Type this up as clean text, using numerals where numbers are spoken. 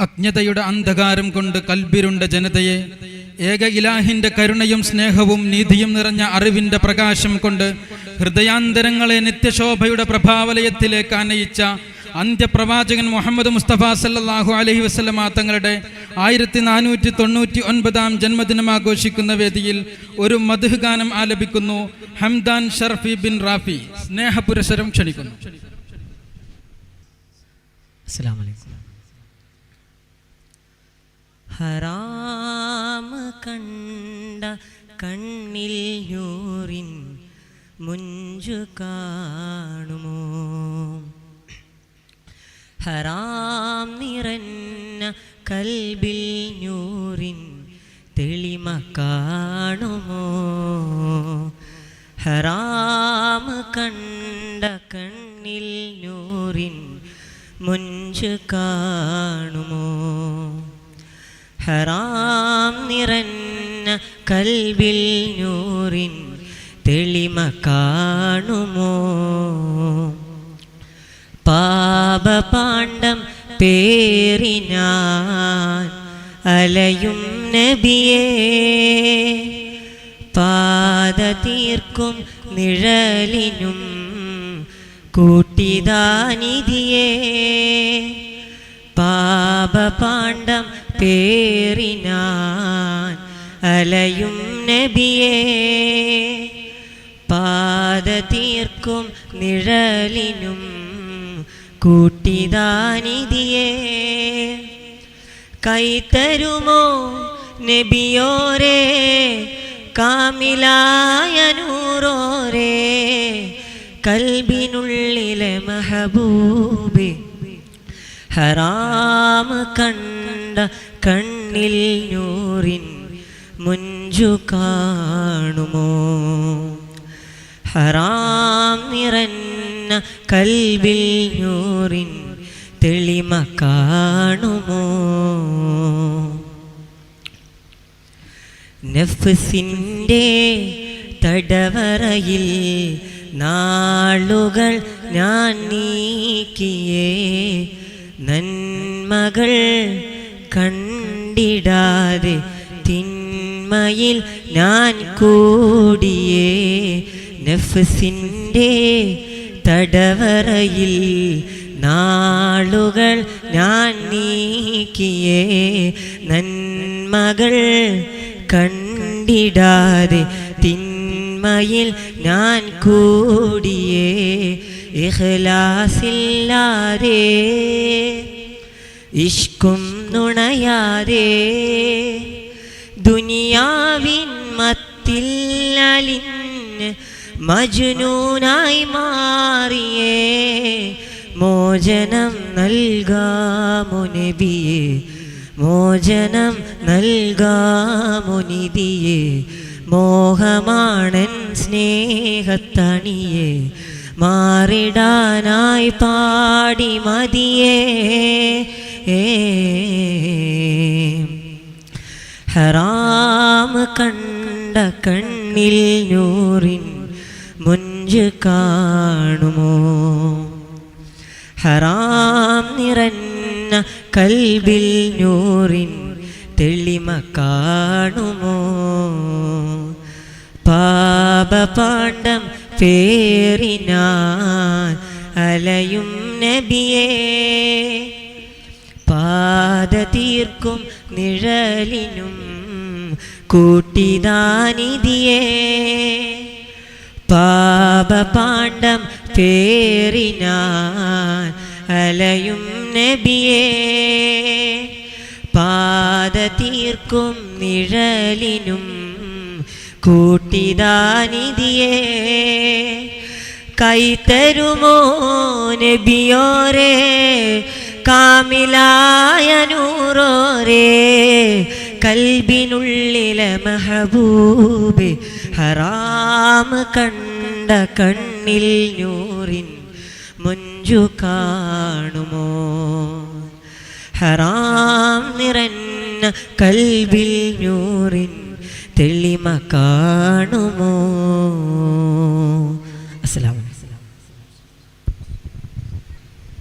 അജ്ഞതയുടെ അന്ധകാരം കൊണ്ട് കൽബിരുണ്ട ജനതയെ ഏക ഇലാഹിന്റെ കരുണയും സ്നേഹവും നീതിയും നിറഞ്ഞ അറിവിന്റെ പ്രകാശം കൊണ്ട് ഹൃദയാന്തരങ്ങളെ നിത്യശോഭയുടെ പ്രഭാവലയത്തിലേക്ക് ആനയിച്ച അന്ത്യപ്രവാചകൻ മുഹമ്മദ് മുസ്തഫ സല്ലല്ലാഹു അലൈഹി വസല്ലമ തങ്ങളുടെ 1499 ജന്മദിനം ആഘോഷിക്കുന്ന വേദിയിൽ ഒരു മദ്ഹ് ഗാനം ആലപിക്കുന്നു ഹംദാൻ ഷർഫി ബിൻ റാഫി. സ്നേഹപുരസ്സരം ക്ഷണിക്കുന്നു. അസ്സലാമു അലൈക്കും. ഹറാം കണ്ട കണ്ണിൽ യൂറിൻ മുഞ്ചു കാണുമോ? ഹറാം നിറഞ്ഞ കൽബിൽ നൂറിൻ തെളിമ കാണുമോ? ഹറാം കണ്ട കണ്ണിൽ നൂറിൻ മുഞ്ചു കാണുമോ? ഹറാം നിറഞ്ഞ കൽബിൽ നൂറിൻ തെളിമ കാണുമോ? പാപപാണ്ഡം പേറിനാൻ അലയും നബിയേ, പാത തീർക്കും നിഴലിനും കൂട്ടിദാനിധിയേ. പാപപാണ്ഡം പേറിനാൻ അലയും നബിയേ, പാത തീർക്കും നിഴലിനും കൂട്ടിദാനിധിയേ. കൈതരുമോ നബിയോരേ, കാമിലായ നൂറോരേ, കൽബിനുള്ളിലെ മെഹബൂബേ. ഹറാം കണ്ട കണ്ണിൽ നൂറിൻ മുഞ്ചു കാണുമോ? ഹറാം നിറഞ്ഞ കൽബിൽ നൂറിൻ തെളിമ കാണുമോ? നഫ്സിൻ്റെ തടവറയിൽ നാളുകൾ ഞാൻ നീക്കിയേ, നന്മകൾ കണ്ടിടാതെ തിന്മയിൽ ഞാൻ കൂടിയേ. നഫ്സിൻ്റെ തടവറയിൽ നാളുകൾ ഞാൻ നീക്കിയേ, നന്മകൾ കണ്ടിടാതെ തിന്മയിൽ ഞാൻ കൂടിയേ. ഇഖ്ലാസില്ലാതെ ഇഷ്കും നുണയാതെ ദുനിയാവിൻ മത്തിൽ അലിഞ്ഞ് മജ്നൂനായി മാറിയേ. മോചനം നൽകാമോ നബിയേ, മോചനം നൽകാമോ നിധിയേ. മോഹമാണൻ സ്നേഹത്തണിയേ, മാറിടാനായി പാടി മതിയേ. ഹറാം കണ്ട കണ്ണിൽ നൂറിൻ മുഞ്ചു കാണുമോ? ഹറാം നിറഞ്ഞ കൽബിൽ നൂറിൻ തെളിമ കാണുമോ? പാപപാണ്ഡം പേറിനാൻ അലയും നബിയേ, പാത തീർക്കും നിഴലിനും കൂട്ടിദാനിധിയേ. പാപപാണ്ഡം പേറിനാൻ അലയും നബിയേ, പാത തീർക്കും നിഴലിനും കൂട്ടിദാനിധിയേ. കൈതരുമോ നബിയോരേ, കാമിലായ നൂറോരേ, കൽബിനുള്ളിലെ മെഹബൂബേ. ഹറാം കണ്ട കണ്ണിൽ നൂറിൻ മുഞ്ചു കാണുമോ? ഹറാം നിറഞ്ഞ കൽബിൽ